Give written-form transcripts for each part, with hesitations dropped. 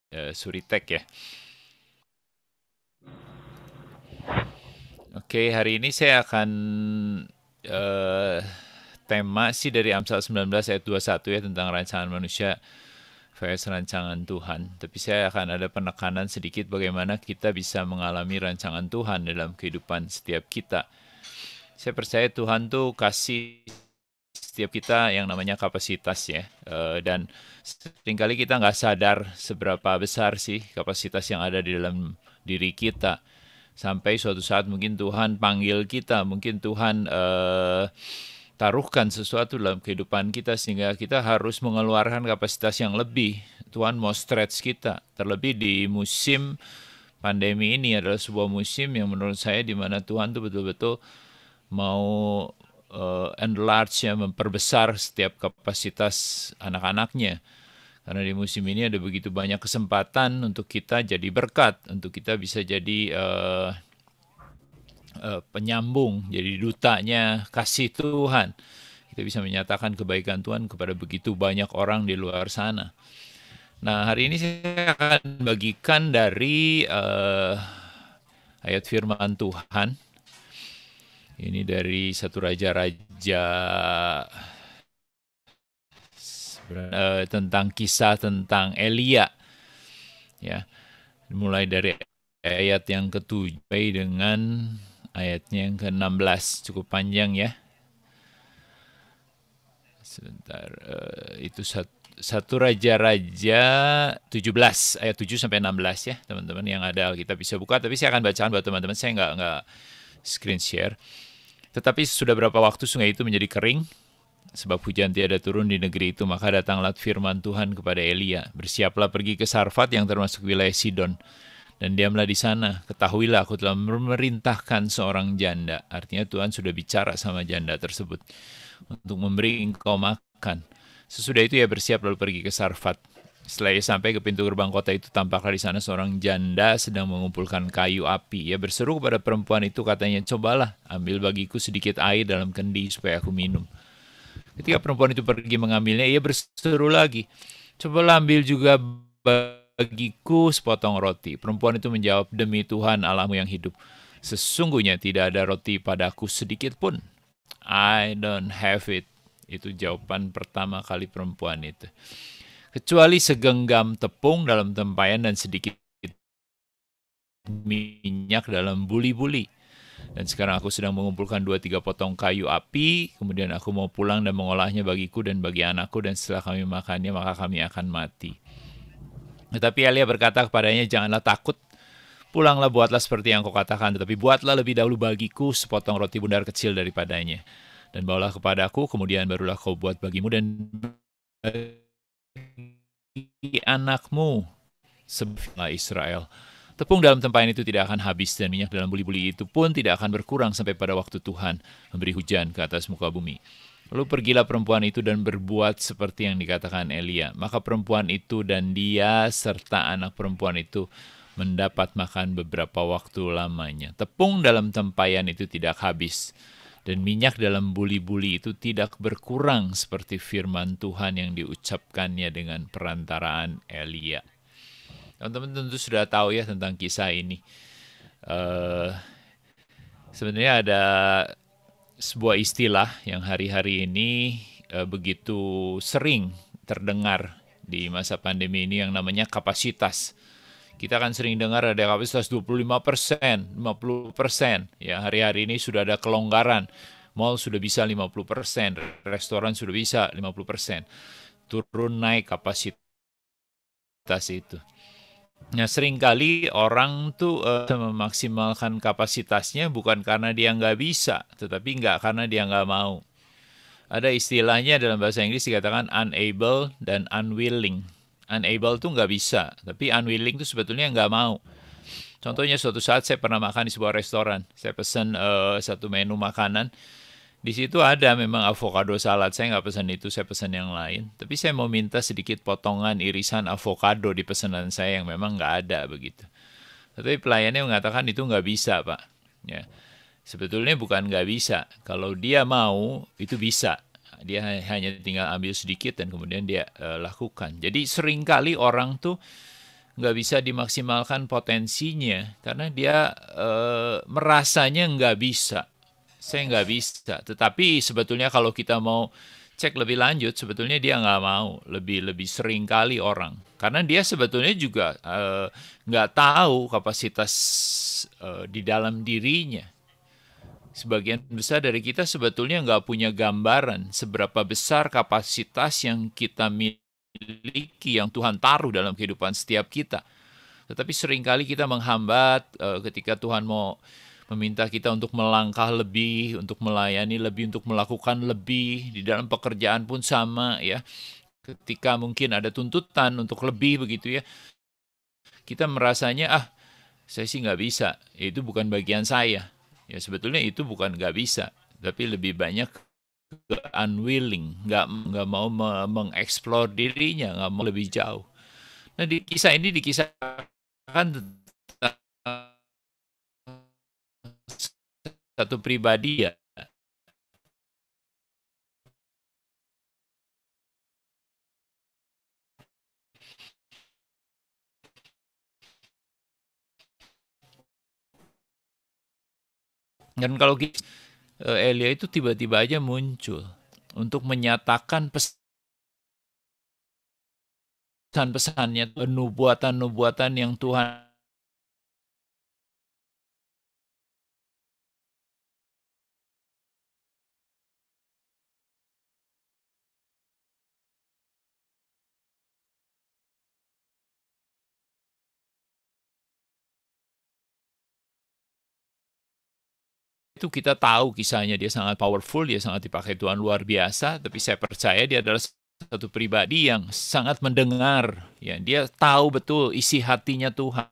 Suritek ya. Oke, hari ini saya akan eh, tema sih dari Amsal 19 ayat 21 ya tentang rancangan manusia versus rancangan Tuhan. Tapi saya akan ada penekanan sedikit bagaimana kita bisa mengalami rancangan Tuhan dalam kehidupan setiap kita. Saya percaya Tuhan tuh kasih setiap kita yang namanya kapasitas ya. Dan seringkali kita nggak sadar seberapa besar sih kapasitas yang ada di dalam diri kita. Sampai suatu saat mungkin Tuhan panggil kita, mungkin Tuhan taruhkan sesuatu dalam kehidupan kita sehingga kita harus mengeluarkan kapasitas yang lebih. Tuhan mau stretch kita, terlebih di musim pandemi ini adalah sebuah musim yang menurut saya di mana Tuhan tuh betul-betul mau enlarge ya, memperbesar setiap kapasitas anak-anaknya. Karena di musim ini ada begitu banyak kesempatan untuk kita jadi berkat, untuk kita bisa jadi penyambung, jadi dutanya kasih Tuhan. Kita bisa menyatakan kebaikan Tuhan kepada begitu banyak orang di luar sana. Nah, hari ini saya akan bagikan dari ayat firman Tuhan. Ini dari satu raja-raja tentang kisah tentang Elia. Ya, mulai dari ayat yang ke-7 dengan ayatnya yang ke-16, cukup panjang ya. Sebentar, itu satu raja-raja 17 ayat 7 sampai 16 ya, teman-teman yang ada Alkitab bisa buka, tapi saya akan bacakan buat teman-teman, saya nggak screen share. Tetapi sudah berapa waktu sungai itu menjadi kering, sebab hujan tiada turun di negeri itu, maka datanglah firman Tuhan kepada Elia, bersiaplah pergi ke Sarfat yang termasuk wilayah Sidon, dan diamlah di sana. Ketahuilah aku telah memerintahkan seorang janda. Artinya Tuhan sudah bicara sama janda tersebut untuk memberi engkau makan. Sesudah itu ia bersiap lalu pergi ke Sarfat. Setelah ia sampai ke pintu gerbang kota itu, tampaklah di sana seorang janda sedang mengumpulkan kayu api. Ia berseru kepada perempuan itu, katanya, cobalah ambil bagiku sedikit air dalam kendi supaya aku minum. Ketika perempuan itu pergi mengambilnya, ia berseru lagi, cobalah ambil juga bagiku sepotong roti. Perempuan itu menjawab, demi Tuhan Allahmu yang hidup, sesungguhnya tidak ada roti padaku sedikit pun. I don't have it. Itu jawaban pertama kali perempuan itu. Kecuali segenggam tepung dalam tempayan dan sedikit minyak dalam buli-buli. Dan sekarang aku sedang mengumpulkan 2-3 potong kayu api, kemudian aku mau pulang dan mengolahnya bagiku dan bagi anakku, dan setelah kami makannya maka kami akan mati. Tetapi Elia berkata kepadanya, janganlah takut, pulanglah buatlah seperti yang kau katakan, tetapi buatlah lebih dahulu bagiku sepotong roti bundar kecil daripadanya. Dan bawalah kepadaku, kemudian barulah kau buat bagimu dan bagi anakmu, sebutlah Israel. Tepung dalam tempayan itu tidak akan habis, dan minyak dalam buli-buli itu pun tidak akan berkurang sampai pada waktu Tuhan memberi hujan ke atas muka bumi. Lalu pergilah perempuan itu dan berbuat seperti yang dikatakan Elia. Maka perempuan itu dan dia serta anak perempuan itu mendapat makan beberapa waktu lamanya. Tepung dalam tempayan itu tidak habis, dan minyak dalam buli-buli itu tidak berkurang seperti firman Tuhan yang diucapkannya dengan perantaraan Elia. Teman-teman tentu sudah tahu ya tentang kisah ini. Sebenarnya ada sebuah istilah yang hari-hari ini begitu sering terdengar di masa pandemi ini yang namanya kapasitas. Kita kan sering dengar ada kapasitas 25%, 50%. Ya, hari-hari ini sudah ada kelonggaran. Mall sudah bisa 50%, restoran sudah bisa 50%. Turun naik kapasitas itu. Nah, seringkali orang tuh memaksimalkan kapasitasnya bukan karena dia nggak bisa, tetapi nggak karena dia nggak mau. Ada istilahnya dalam bahasa Inggris dikatakan unable dan unwilling. Unable tuh nggak bisa, tapi unwilling tuh sebetulnya nggak mau. Contohnya suatu saat saya pernah makan di sebuah restoran. Saya pesan satu menu makanan. Di situ ada memang avocado salad. Saya nggak pesan itu, saya pesan yang lain. Tapi saya mau minta sedikit potongan irisan avocado di pesanan saya yang memang nggak ada begitu. Tapi pelayannya mengatakan itu nggak bisa, Pak. Ya, sebetulnya bukan nggak bisa. Kalau dia mau, itu bisa. Dia hanya tinggal ambil sedikit dan kemudian dia lakukan. Jadi seringkali orang tuh nggak bisa dimaksimalkan potensinya karena dia merasanya nggak bisa. Saya nggak bisa. Tetapi sebetulnya kalau kita mau cek lebih lanjut, sebetulnya dia nggak mau. Lebih sering kali orang. Karena dia sebetulnya juga nggak tahu kapasitas di dalam dirinya. Sebagian besar dari kita sebetulnya nggak punya gambaran seberapa besar kapasitas yang kita miliki, yang Tuhan taruh dalam kehidupan setiap kita. Tetapi seringkali kita menghambat ketika Tuhan mau meminta kita untuk melangkah lebih, untuk melayani lebih, untuk melakukan lebih. Di dalam pekerjaan pun sama ya. Ketika mungkin ada tuntutan untuk lebih begitu ya, kita merasanya saya sih nggak bisa, itu bukan bagian saya. Ya sebetulnya itu bukan nggak bisa, tapi lebih banyak ke unwilling, nggak mau mengeksplor dirinya, nggak mau lebih jauh. Nah di kisah ini dikisahkan tentang satu pribadi ya. Dan kalau Elia itu tiba-tiba aja muncul untuk menyatakan pesan-pesannya, nubuatan-nubuatan yang Tuhan itu kita tahu kisahnya, dia sangat powerful, dia sangat dipakai Tuhan luar biasa, tapi saya percaya dia adalah satu pribadi yang sangat mendengar, ya dia tahu betul isi hatinya Tuhan.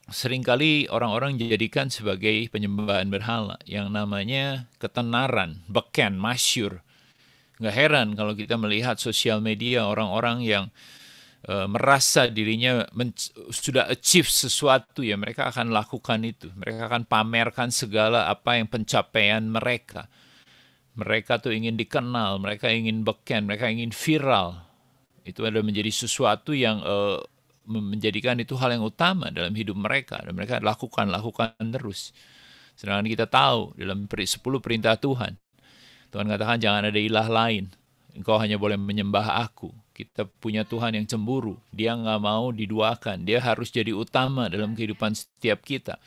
seringkali orang-orang dijadikan sebagai penyembahan berhala yang namanya ketenaran, beken, masyur. Nggak heran kalau kita melihat sosial media orang-orang yang merasa dirinya sudah achieve sesuatu, ya mereka akan lakukan itu. Mereka akan pamerkan segala apa yang pencapaian mereka. Mereka tuh ingin dikenal, mereka ingin beken, mereka ingin viral. Itu adalah menjadi sesuatu yang menjadikan itu hal yang utama dalam hidup mereka. Dan mereka lakukan terus. Sedangkan kita tahu dalam 10 perintah Tuhan, Tuhan katakan jangan ada ilah lain. Engkau hanya boleh menyembah aku. Kita punya Tuhan yang cemburu. Dia nggak mau diduakan. Dia harus jadi utama dalam kehidupan setiap kita.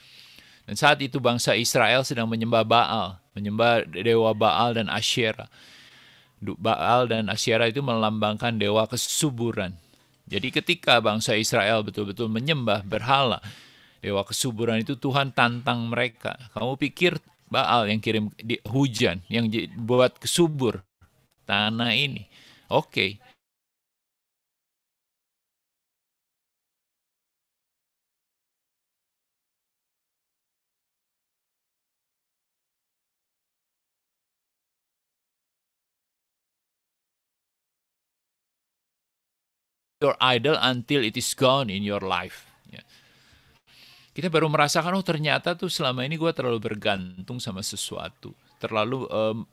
Dan saat itu bangsa Israel sedang menyembah Baal. Menyembah dewa Baal dan Asyera. Baal dan Asyera itu melambangkan dewa kesuburan. Jadi ketika bangsa Israel betul-betul menyembah berhala, dewa kesuburan itu, Tuhan tantang mereka. Kamu pikir Baal yang kirim hujan, yang buat kesubur tanah ini? Oke. Your idol until it is gone in your life. Ya. Kita baru merasakan, oh ternyata tuh selama ini gue terlalu bergantung sama sesuatu. Terlalu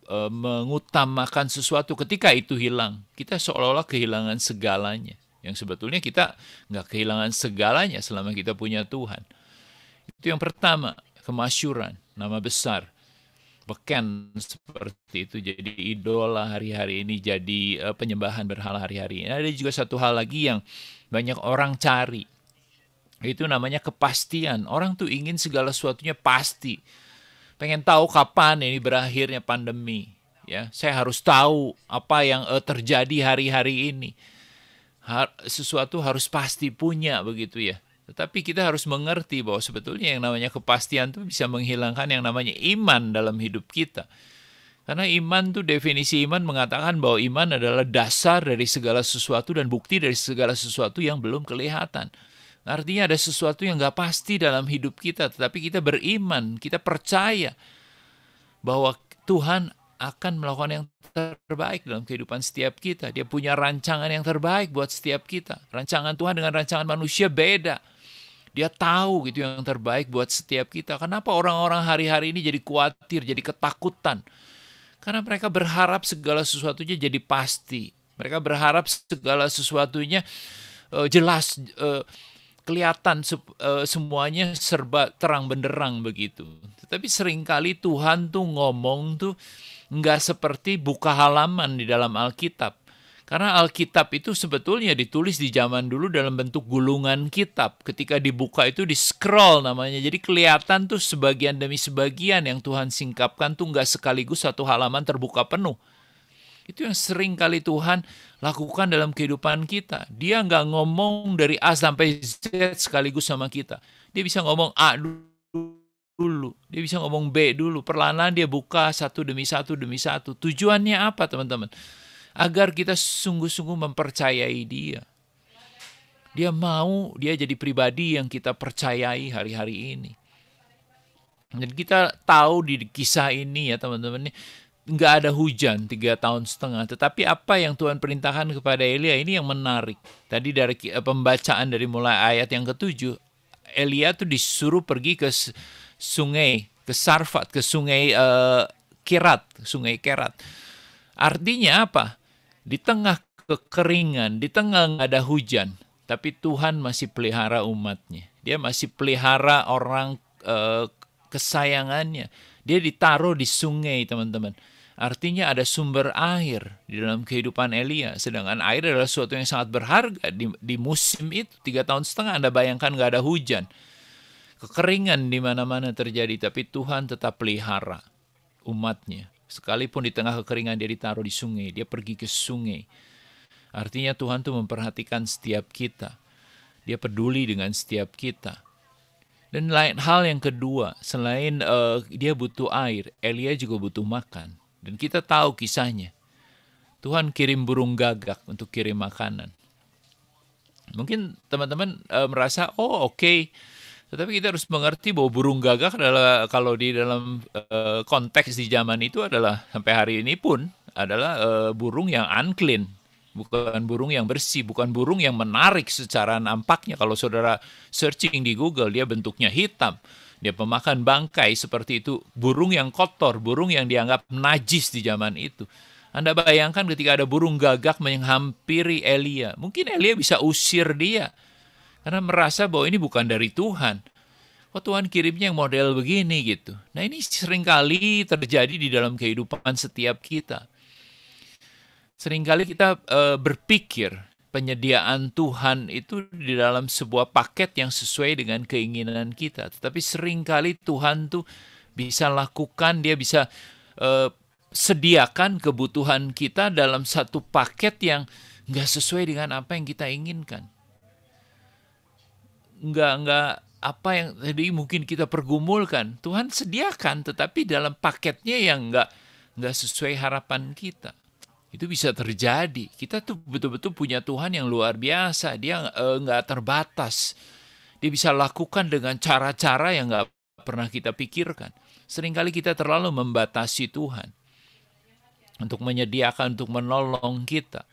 mengutamakan sesuatu. Ketika itu hilang, kita seolah-olah kehilangan segalanya. Yang sebetulnya kita nggak kehilangan segalanya selama kita punya Tuhan. Itu yang pertama, kemasyuran, nama besar. Beken seperti itu, jadi idola hari-hari ini, jadi penyembahan berhala hari-hari ini. Ada juga satu hal lagi yang banyak orang cari, itu namanya kepastian. Orang tuh ingin segala sesuatunya pasti, pengen tahu kapan ini berakhirnya pandemi. Ya, saya harus tahu apa yang terjadi hari-hari ini. Sesuatu harus pasti punya begitu ya. Tetapi kita harus mengerti bahwa sebetulnya yang namanya kepastian itu bisa menghilangkan yang namanya iman dalam hidup kita. Karena iman tuh, definisi iman mengatakan bahwa iman adalah dasar dari segala sesuatu dan bukti dari segala sesuatu yang belum kelihatan. Artinya ada sesuatu yang gak pasti dalam hidup kita, tetapi kita beriman, kita percaya bahwa Tuhan akan melakukan yang terbaik dalam kehidupan setiap kita. Dia punya rancangan yang terbaik buat setiap kita. Rancangan Tuhan dengan rancangan manusia beda. Dia tahu gitu yang terbaik buat setiap kita. Kenapa orang-orang hari-hari ini jadi khawatir, jadi ketakutan? Karena mereka berharap segala sesuatunya jadi pasti. Mereka berharap segala sesuatunya jelas, kelihatan, semuanya serba terang benderang begitu. Tetapi seringkali Tuhan tuh ngomong tuh nggak seperti buka halaman di dalam Alkitab. Karena Alkitab itu sebetulnya ditulis di zaman dulu dalam bentuk gulungan kitab. Ketika dibuka itu di-scroll namanya. Jadi kelihatan tuh sebagian demi sebagian yang Tuhan singkapkan tuh nggak sekaligus satu halaman terbuka penuh. Itu yang sering kali Tuhan lakukan dalam kehidupan kita. Dia nggak ngomong dari A sampai Z sekaligus sama kita. Dia bisa ngomong A dulu. Dia bisa ngomong B dulu. Perlahan-lahan dia buka satu demi satu demi satu. Tujuannya apa teman-teman? Agar kita sungguh-sungguh mempercayai dia. Dia mau dia jadi pribadi yang kita percayai hari-hari ini. Dan kita tahu di kisah ini ya teman-teman, nggak ada hujan 3,5 tahun. Tetapi apa yang Tuhan perintahkan kepada Elia ini yang menarik. Tadi dari pembacaan dari mulai ayat yang ke-7, Elia tuh disuruh pergi ke sungai, ke Sarfat, ke sungai sungai Kerat. Artinya apa? Di tengah kekeringan, di tengah nggak ada hujan, tapi Tuhan masih pelihara umatnya. Dia masih pelihara orang kesayangannya. Dia ditaruh di sungai, teman-teman. Artinya ada sumber air di dalam kehidupan Elia. Sedangkan air adalah sesuatu yang sangat berharga di musim itu. 3,5 tahun Anda bayangkan nggak ada hujan. Kekeringan di mana-mana terjadi, tapi Tuhan tetap pelihara umatnya. Sekalipun di tengah kekeringan dia ditaruh di sungai, dia pergi ke sungai. Artinya Tuhan tuh memperhatikan setiap kita. Dia peduli dengan setiap kita. Dan lain hal yang kedua, selain dia butuh air, Elia juga butuh makan. Dan kita tahu kisahnya. Tuhan kirim burung gagak untuk kirim makanan. Mungkin teman-teman merasa, oh oke, Tetapi kita harus mengerti bahwa burung gagak adalah, kalau di dalam konteks di zaman itu adalah sampai hari ini pun adalah burung yang unclean, bukan burung yang bersih, bukan burung yang menarik secara nampaknya. Kalau saudara searching di Google, dia bentuknya hitam, dia pemakan bangkai seperti itu, burung yang kotor, burung yang dianggap najis di zaman itu. Anda bayangkan ketika ada burung gagak menghampiri Elia, mungkin Elia bisa usir dia karena merasa bahwa ini bukan dari Tuhan. Kok Tuhan kirimnya yang model begini gitu. Nah, ini seringkali terjadi di dalam kehidupan setiap kita. Seringkali kita berpikir penyediaan Tuhan itu di dalam sebuah paket yang sesuai dengan keinginan kita. Tetapi seringkali Tuhan tuh bisa lakukan, dia bisa sediakan kebutuhan kita dalam satu paket yang nggak sesuai dengan apa yang kita inginkan. Nggak apa yang tadi mungkin kita pergumulkan, Tuhan sediakan, tetapi dalam paketnya yang nggak sesuai harapan kita. Itu bisa terjadi. Kita tuh betul-betul punya Tuhan yang luar biasa. Dia nggak terbatas. Dia bisa lakukan dengan cara-cara yang nggak pernah kita pikirkan. Seringkali kita terlalu membatasi Tuhan untuk menyediakan, untuk menolong kita.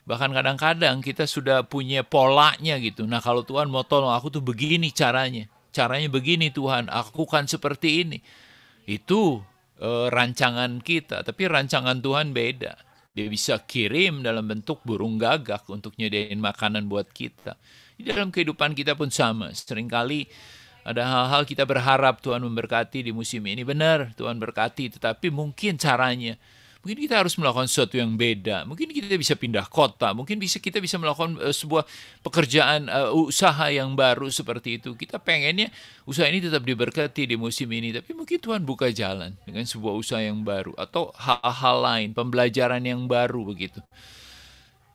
Bahkan kadang-kadang kita sudah punya polanya gitu. Nah, kalau Tuhan mau tolong aku tuh begini caranya. Caranya begini Tuhan, aku kan seperti ini. Itu rancangan kita, tapi rancangan Tuhan beda. Dia bisa kirim dalam bentuk burung gagak untuk nyediain makanan buat kita. Di dalam kehidupan kita pun sama. Seringkali ada hal-hal kita berharap Tuhan memberkati di musim ini. Benar, Tuhan berkati, tetapi mungkin caranya. Mungkin kita harus melakukan sesuatu yang beda. Mungkin kita bisa pindah kota. Mungkin kita bisa melakukan sebuah pekerjaan, usaha yang baru seperti itu. Kita pengennya usaha ini tetap diberkati di musim ini. Tapi mungkin Tuhan buka jalan dengan sebuah usaha yang baru. Atau hal-hal lain, pembelajaran yang baru begitu.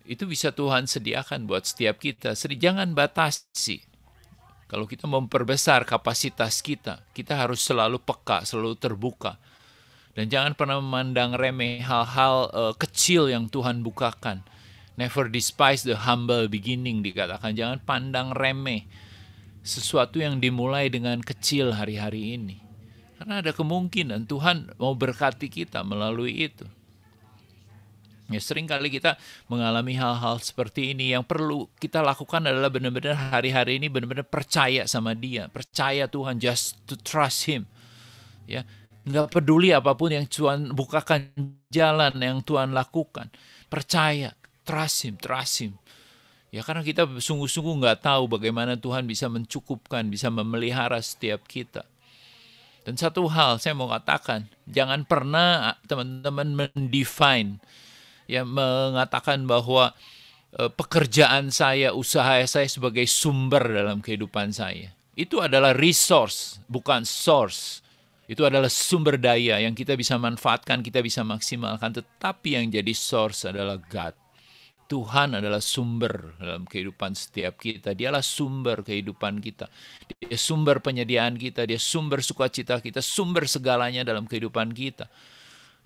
Itu bisa Tuhan sediakan buat setiap kita. Jangan batasi. Kalau kita memperbesar kapasitas kita, kita harus selalu peka, selalu terbuka. Dan jangan pernah memandang remeh hal-hal kecil yang Tuhan bukakan. Never despise the humble beginning dikatakan. Jangan pandang remeh sesuatu yang dimulai dengan kecil hari-hari ini. Karena ada kemungkinan Tuhan mau berkati kita melalui itu. Ya, seringkali kita mengalami hal-hal seperti ini. Yang perlu kita lakukan adalah benar-benar hari-hari ini benar-benar percaya sama Dia. Percaya Tuhan, just to trust Him. Ya. Nggak peduli apapun yang Tuhan bukakan, jalan yang Tuhan lakukan. Percaya, trust Him. Ya, karena kita sungguh-sungguh nggak tahu bagaimana Tuhan bisa mencukupkan, bisa memelihara setiap kita. Dan satu hal saya mau katakan, jangan pernah teman-teman mendefine, ya, mengatakan bahwa pekerjaan saya, usaha saya sebagai sumber dalam kehidupan saya. Itu adalah resource, bukan source. Itu adalah sumber daya yang kita bisa manfaatkan, kita bisa maksimalkan. Tetapi yang jadi source adalah God. Tuhan adalah sumber dalam kehidupan setiap kita. Dialah sumber kehidupan kita. Dia sumber penyediaan kita, Dia sumber sukacita kita, sumber segalanya dalam kehidupan kita.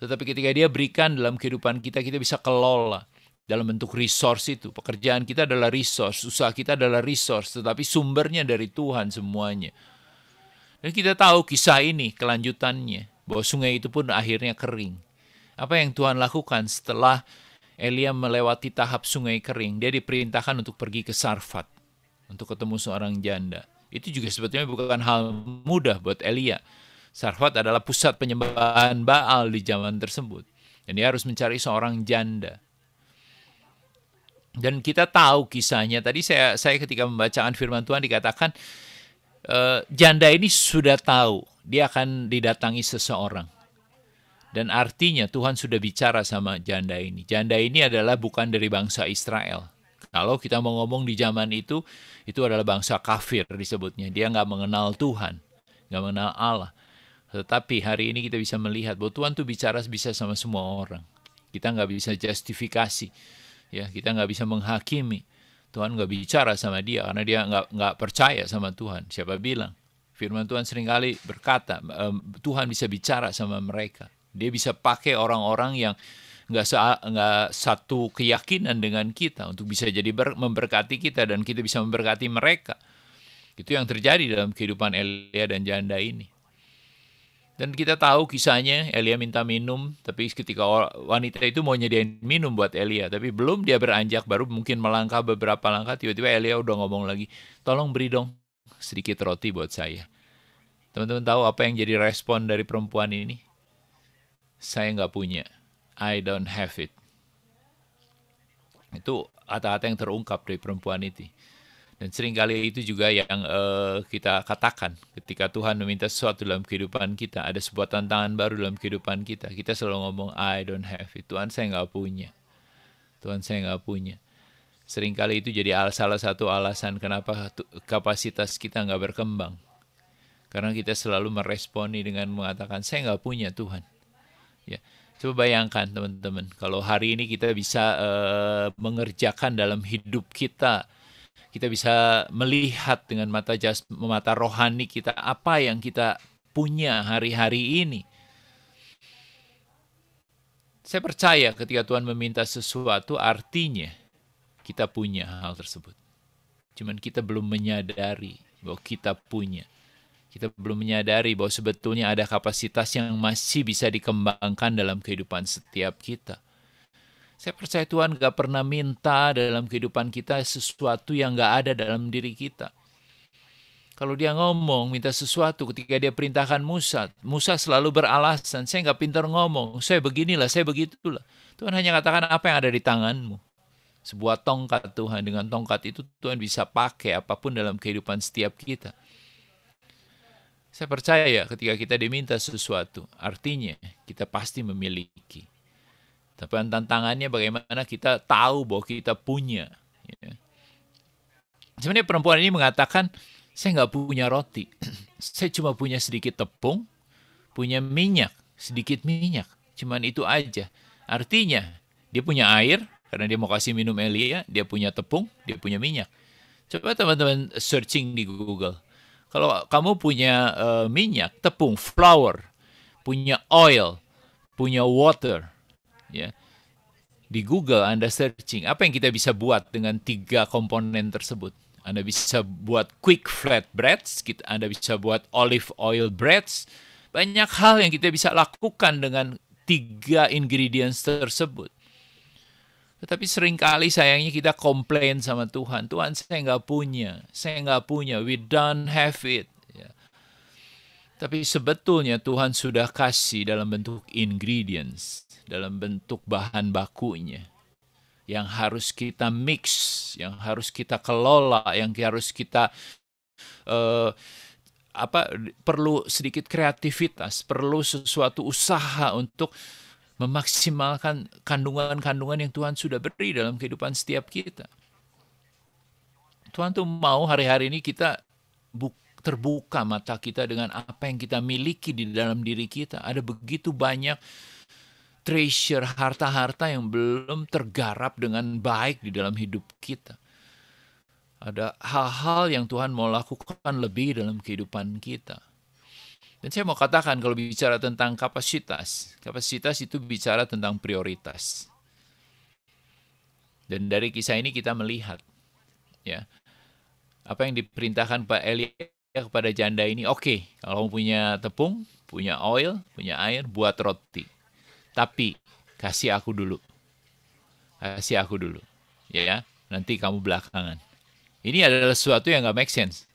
Tetapi ketika Dia berikan dalam kehidupan kita, kita bisa kelola dalam bentuk resource itu. Pekerjaan kita adalah resource, usaha kita adalah resource, tetapi sumbernya dari Tuhan semuanya. Dan kita tahu kisah ini, kelanjutannya, bahwa sungai itu pun akhirnya kering. Apa yang Tuhan lakukan setelah Elia melewati tahap sungai kering? Dia diperintahkan untuk pergi ke Sarfat, untuk ketemu seorang janda. Itu juga sebetulnya bukan hal mudah buat Elia. Sarfat adalah pusat penyembahan Baal di zaman tersebut. Dan dia harus mencari seorang janda. Dan kita tahu kisahnya. Tadi saya ketika membacakan firman Tuhan dikatakan, janda ini sudah tahu dia akan didatangi seseorang. Dan artinya Tuhan sudah bicara sama janda ini. Janda ini adalah bukan dari bangsa Israel. Kalau kita mau ngomong di zaman itu adalah bangsa kafir disebutnya. Dia nggak mengenal Tuhan, nggak mengenal Allah. Tetapi hari ini kita bisa melihat bahwa Tuhan tuh bicara bisa sama semua orang. Kita nggak bisa justifikasi, ya, kita nggak bisa menghakimi. Tuhan nggak bicara sama dia karena dia nggak percaya sama Tuhan. Siapa bilang? Firman Tuhan seringkali berkata, Tuhan bisa bicara sama mereka. Dia bisa pakai orang-orang yang nggak satu keyakinan dengan kita untuk bisa jadi memberkati kita dan kita bisa memberkati mereka. Itu yang terjadi dalam kehidupan Elia dan janda ini. Dan kita tahu kisahnya, Elia minta minum, tapi ketika wanita itu mau nyediain minum buat Elia, tapi belum dia beranjak, baru mungkin melangkah beberapa langkah, tiba-tiba Elia udah ngomong lagi, tolong beri dong sedikit roti buat saya. Teman-teman tahu apa yang jadi respon dari perempuan ini? Saya nggak punya. I don't have it. Itu kata-kata yang terungkap dari perempuan itu. Dan seringkali itu juga yang kita katakan ketika Tuhan meminta sesuatu dalam kehidupan kita. Ada sebuah tantangan baru dalam kehidupan kita. Kita selalu ngomong, I don't have it. Tuhan, saya nggak punya. Tuhan, saya nggak punya. Seringkali itu jadi salah satu alasan kenapa kapasitas kita nggak berkembang. Karena kita selalu meresponi dengan mengatakan, saya nggak punya Tuhan. Ya. Coba bayangkan teman-teman, kalau hari ini kita bisa mengerjakan dalam hidup kita, kita bisa melihat dengan mata rohani kita apa yang kita punya hari-hari ini. Saya percaya ketika Tuhan meminta sesuatu, artinya kita punya hal tersebut. Cuman kita belum menyadari bahwa kita punya. Kita belum menyadari bahwa sebetulnya ada kapasitas yang masih bisa dikembangkan dalam kehidupan setiap kita. Saya percaya Tuhan gak pernah minta dalam kehidupan kita sesuatu yang gak ada dalam diri kita. Kalau dia ngomong, minta sesuatu ketika dia perintahkan Musa, Musa selalu beralasan, saya gak pintar ngomong, saya beginilah, saya begitulah. Tuhan hanya katakan apa yang ada di tanganmu. Sebuah tongkat Tuhan, dengan tongkat itu Tuhan bisa pakai apapun dalam kehidupan setiap kita. Saya percaya ketika kita diminta sesuatu, artinya kita pasti memiliki. Tapi tantangannya bagaimana kita tahu bahwa kita punya. Ya. Sebenarnya perempuan ini mengatakan, saya nggak punya roti. Saya cuma punya sedikit tepung, punya minyak, sedikit minyak. Cuman itu aja. Artinya, dia punya air, karena dia mau kasih minum Elia, dia punya tepung, dia punya minyak. Coba teman-teman searching di Google. Kalau kamu punya minyak, tepung, flour, punya oil, punya water, ya. Di Google Anda searching, apa yang kita bisa buat dengan 3 komponen tersebut? Anda bisa buat quick flat breads, Anda bisa buat olive oil breads. Banyak hal yang kita bisa lakukan dengan 3 ingredients tersebut. Tetapi seringkali sayangnya kita komplain sama Tuhan. Tuhan, saya nggak punya, we don't have it. Ya. Tapi sebetulnya Tuhan sudah kasih dalam bentuk ingredients, dalam bentuk bahan bakunya. Yang harus kita mix, yang harus kita kelola, yang harus kita perlu sedikit kreativitas, perlu sesuatu usaha untuk memaksimalkan kandungan-kandungan yang Tuhan sudah beri dalam kehidupan setiap kita. Tuhan tuh mau hari-hari ini kita terbuka mata kita dengan apa yang kita miliki di dalam diri kita. Ada begitu banyak treasure, harta-harta yang belum tergarap dengan baik di dalam hidup kita. Ada hal-hal yang Tuhan mau lakukan lebih dalam kehidupan kita. Dan saya mau katakan kalau bicara tentang kapasitas itu bicara tentang prioritas. Dan dari kisah ini kita melihat, ya, apa yang diperintahkan Pak Elia kepada janda ini, oke, kalau punya tepung, punya oil, punya air, buat roti. Tapi kasih aku dulu, ya, nanti kamu belakangan. Ini adalah sesuatu yang nggak make sense.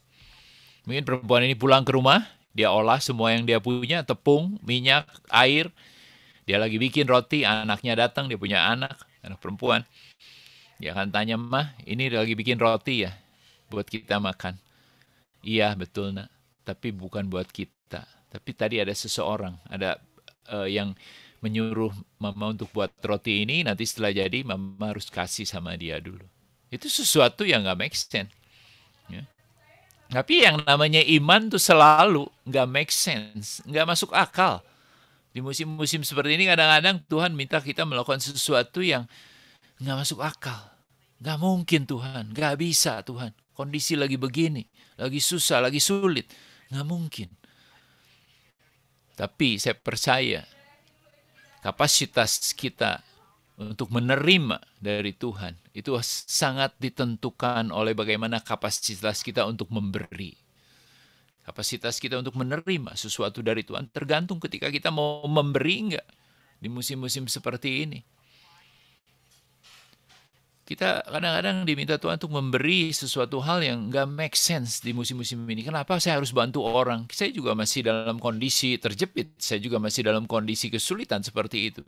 Mungkin perempuan ini pulang ke rumah, dia olah semua yang dia punya, tepung, minyak, air. Dia lagi bikin roti, anaknya datang, dia punya anak perempuan. Dia akan tanya, Mah, ini lagi bikin roti ya, buat kita makan. Iya, betul nak, tapi bukan buat kita. Tapi tadi ada seseorang, ada yang menyuruh Mama untuk buat roti ini, nanti setelah jadi, Mama harus kasih sama dia dulu. Itu sesuatu yang nggak make sense. Ya. Tapi yang namanya iman tuh selalu nggak make sense, nggak masuk akal. Di musim-musim seperti ini kadang-kadang Tuhan minta kita melakukan sesuatu yang nggak masuk akal. Nggak mungkin Tuhan, nggak bisa Tuhan. Kondisi lagi begini, lagi susah, lagi sulit. Nggak mungkin. Tapi saya percaya kapasitas kita untuk menerima dari Tuhan, itu sangat ditentukan oleh bagaimana kapasitas kita untuk memberi. Kapasitas kita untuk menerima sesuatu dari Tuhan tergantung ketika kita mau memberi enggak di musim-musim seperti ini. Kita kadang-kadang diminta Tuhan untuk memberi sesuatu hal yang nggak make sense di musim-musim ini. Kenapa saya harus bantu orang? Saya juga masih dalam kondisi terjepit. Saya juga masih dalam kondisi kesulitan seperti itu.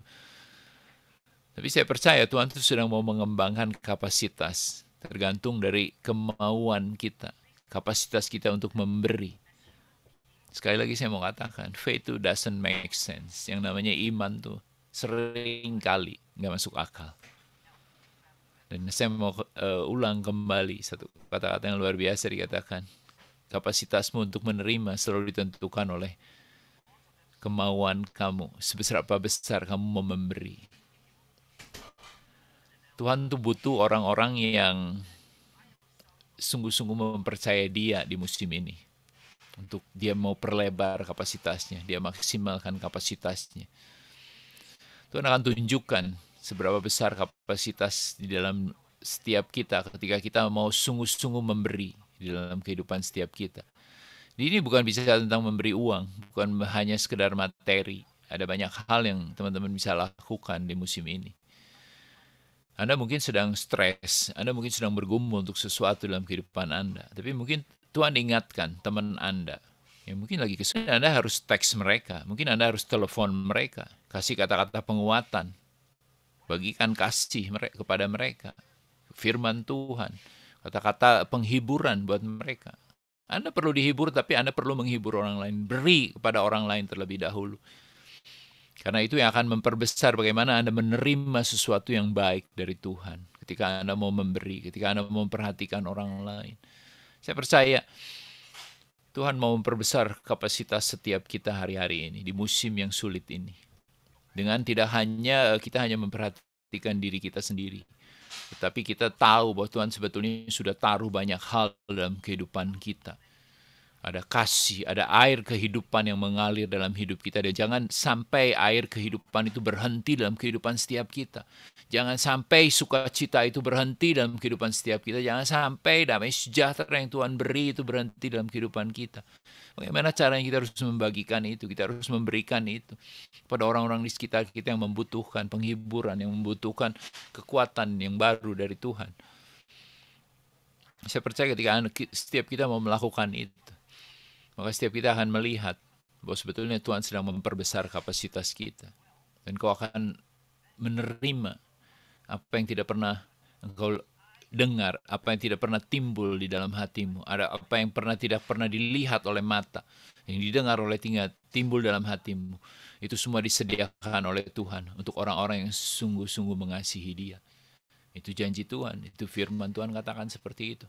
Tapi saya percaya Tuhan itu sedang mau mengembangkan kapasitas. Tergantung dari kemauan kita. Kapasitas kita untuk memberi. Sekali lagi saya mau katakan, faith itu doesn't make sense. Yang namanya iman tuh sering kali nggak masuk akal. Dan saya mau ulang kembali satu kata-kata yang luar biasa dikatakan. Kapasitasmu untuk menerima selalu ditentukan oleh kemauan kamu. Sebesar apa besar kamu mau memberi. Tuhan tuh butuh orang-orang yang sungguh-sungguh mempercayai Dia di musim ini. Untuk dia mau perlebar kapasitasnya, dia maksimalkan kapasitasnya. Tuhan akan tunjukkan seberapa besar kapasitas di dalam setiap kita ketika kita mau sungguh-sungguh memberi di dalam kehidupan setiap kita. Ini bukan bicara tentang memberi uang, bukan hanya sekedar materi. Ada banyak hal yang teman-teman bisa lakukan di musim ini. Anda mungkin sedang stres, Anda mungkin sedang bergumul untuk sesuatu dalam kehidupan Anda. Tapi mungkin Tuhan ingatkan teman Anda. Ya mungkin lagi kesulitan, Anda harus teks mereka. Mungkin Anda harus telepon mereka. Kasih kata-kata penguatan. Bagikan kasih kepada mereka. Firman Tuhan. Kata-kata penghiburan buat mereka. Anda perlu dihibur, tapi Anda perlu menghibur orang lain. Beri kepada orang lain terlebih dahulu. Karena itu yang akan memperbesar bagaimana Anda menerima sesuatu yang baik dari Tuhan. Ketika Anda mau memberi, ketika Anda mau memperhatikan orang lain. Saya percaya Tuhan mau memperbesar kapasitas setiap kita hari-hari ini, di musim yang sulit ini. Dengan tidak hanya kita hanya memperhatikan diri kita sendiri. Tetapi kita tahu bahwa Tuhan sebetulnya sudah taruh banyak hal dalam kehidupan kita. Ada kasih, ada air kehidupan yang mengalir dalam hidup kita. Dan jangan sampai air kehidupan itu berhenti dalam kehidupan setiap kita. Jangan sampai sukacita itu berhenti dalam kehidupan setiap kita. Jangan sampai damai sejahtera yang Tuhan beri itu berhenti dalam kehidupan kita. Bagaimana caranya kita harus membagikan itu, kita harus memberikan itu kepada orang-orang di sekitar kita yang membutuhkan penghiburan, yang membutuhkan kekuatan yang baru dari Tuhan. Saya percaya ketika setiap kita mau melakukan itu, maka setiap kita akan melihat bahwa sebetulnya Tuhan sedang memperbesar kapasitas kita. Dan kau akan menerima apa yang tidak pernah engkau dengar, apa yang tidak pernah timbul di dalam hatimu. Ada apa yang tidak pernah dilihat oleh mata, yang didengar oleh telinga, timbul dalam hatimu. Itu semua disediakan oleh Tuhan untuk orang-orang yang sungguh-sungguh mengasihi Dia. Itu janji Tuhan, itu firman Tuhan katakan seperti itu.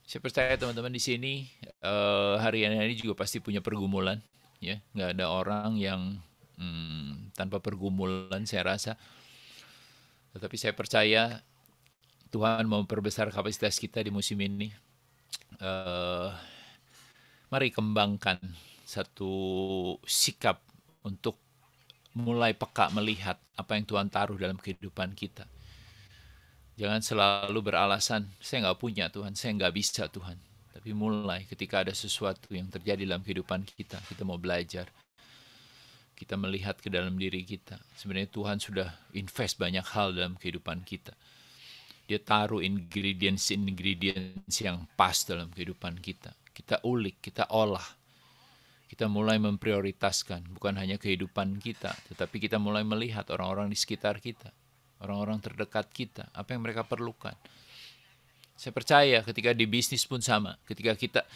Saya percaya teman-teman di sini hari ini juga pasti punya pergumulan, ya. Nggak ada orang yang tanpa pergumulan, saya rasa. Tetapi saya percaya Tuhan mau memperbesar kapasitas kita di musim ini. Mari kembangkan satu sikap untuk mulai peka melihat apa yang Tuhan taruh dalam kehidupan kita. Jangan selalu beralasan, saya nggak punya Tuhan, saya nggak bisa Tuhan. Tapi mulai ketika ada sesuatu yang terjadi dalam kehidupan kita mau belajar. Kita melihat ke dalam diri kita. Sebenarnya Tuhan sudah invest banyak hal dalam kehidupan kita. Dia taruh ingredients yang pas dalam kehidupan kita. Kita ulik, kita olah. Kita mulai memprioritaskan, bukan hanya kehidupan kita, tetapi kita mulai melihat orang-orang di sekitar kita. Orang-orang terdekat kita, apa yang mereka perlukan. Saya percaya ketika di bisnis pun sama. Ketika kita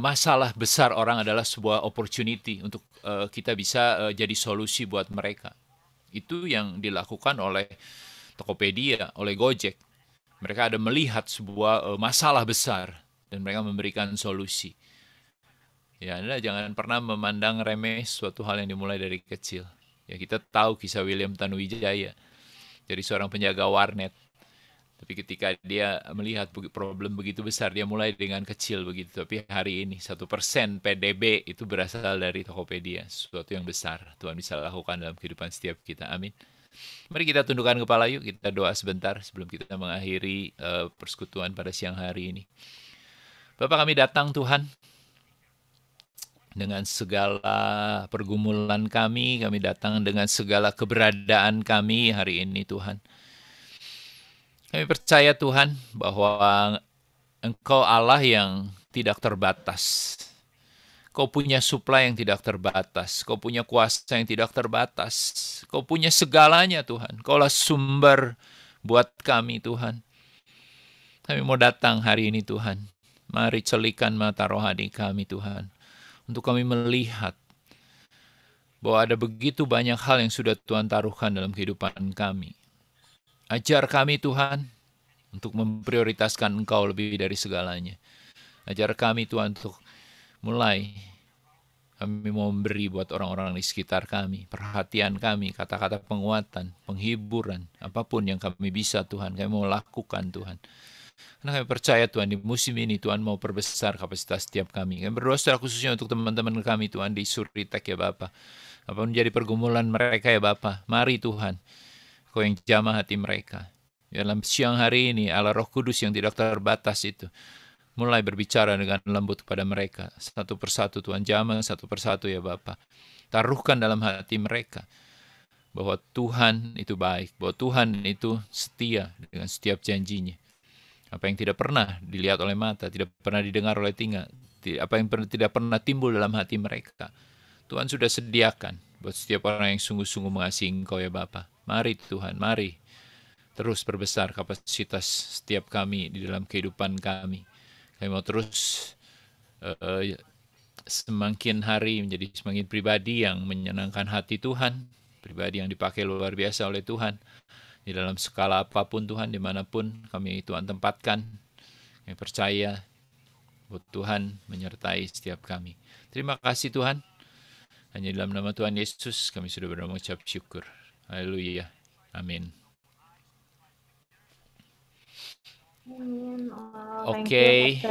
masalah besar orang adalah sebuah opportunity untuk kita bisa jadi solusi buat mereka. Itu yang dilakukan oleh Tokopedia, oleh Gojek. Mereka ada melihat sebuah masalah besar dan mereka memberikan solusi. Ya, Anda jangan pernah memandang remeh suatu hal yang dimulai dari kecil. Ya, kita tahu kisah William Tanuwijaya. Jadi seorang penjaga warnet. Tapi ketika dia melihat problem begitu besar, dia mulai dengan kecil begitu. Tapi hari ini 1% PDB itu berasal dari Tokopedia. Sesuatu yang besar Tuhan bisa lakukan dalam kehidupan setiap kita. Amin. Mari kita tundukkan kepala yuk, kita doa sebentar sebelum kita mengakhiri persekutuan pada siang hari ini. Bapak, kami datang Tuhan dengan segala pergumulan kami datang dengan segala keberadaan kami hari ini Tuhan. Kami percaya Tuhan bahwa Engkau Allah yang tidak terbatas. Kau punya supply yang tidak terbatas. Kau punya kuasa yang tidak terbatas. Kau punya segalanya Tuhan. Kaulah sumber buat kami Tuhan. Kami mau datang hari ini Tuhan. Mari celikan mata rohani kami Tuhan. Untuk kami melihat bahwa ada begitu banyak hal yang sudah Tuhan taruhkan dalam kehidupan kami. Ajar kami Tuhan untuk memprioritaskan Engkau lebih dari segalanya. Ajar kami Tuhan untuk mulai kami mau memberi buat orang-orang di sekitar kami, perhatian kami, kata-kata penguatan, penghiburan, apapun yang kami bisa Tuhan, kami mau lakukan Tuhan. Karena kami percaya Tuhan di musim ini Tuhan mau perbesar kapasitas setiap kami. Kami berdoa secara khususnya untuk teman-teman kami Tuhan di Suritek ya Bapa. Apa menjadi pergumulan mereka ya Bapa. Mari Tuhan, Kau yang jamah hati mereka. Dalam siang hari ini Allah Roh Kudus yang tidak terbatas itu mulai berbicara dengan lembut kepada mereka. Satu persatu Tuhan jamah, satu persatu ya Bapa. Taruhkan dalam hati mereka bahwa Tuhan itu baik, bahwa Tuhan itu setia dengan setiap janjinya. Apa yang tidak pernah dilihat oleh mata, tidak pernah didengar oleh telinga, apa yang tidak pernah timbul dalam hati mereka, Tuhan sudah sediakan buat setiap orang yang sungguh-sungguh mengasihi Engkau ya Bapa. Mari Tuhan, mari terus perbesar kapasitas setiap kami di dalam kehidupan kami. Kami mau terus semakin hari menjadi semakin pribadi yang menyenangkan hati Tuhan, pribadi yang dipakai luar biasa oleh Tuhan, di dalam skala apapun Tuhan, dimanapun kami Tuhan tempatkan. Kami percaya bahwa Tuhan menyertai setiap kami. Terima kasih Tuhan. Hanya dalam nama Tuhan Yesus kami sudah mengucap syukur. Haleluya. Amin. Amin. Oke.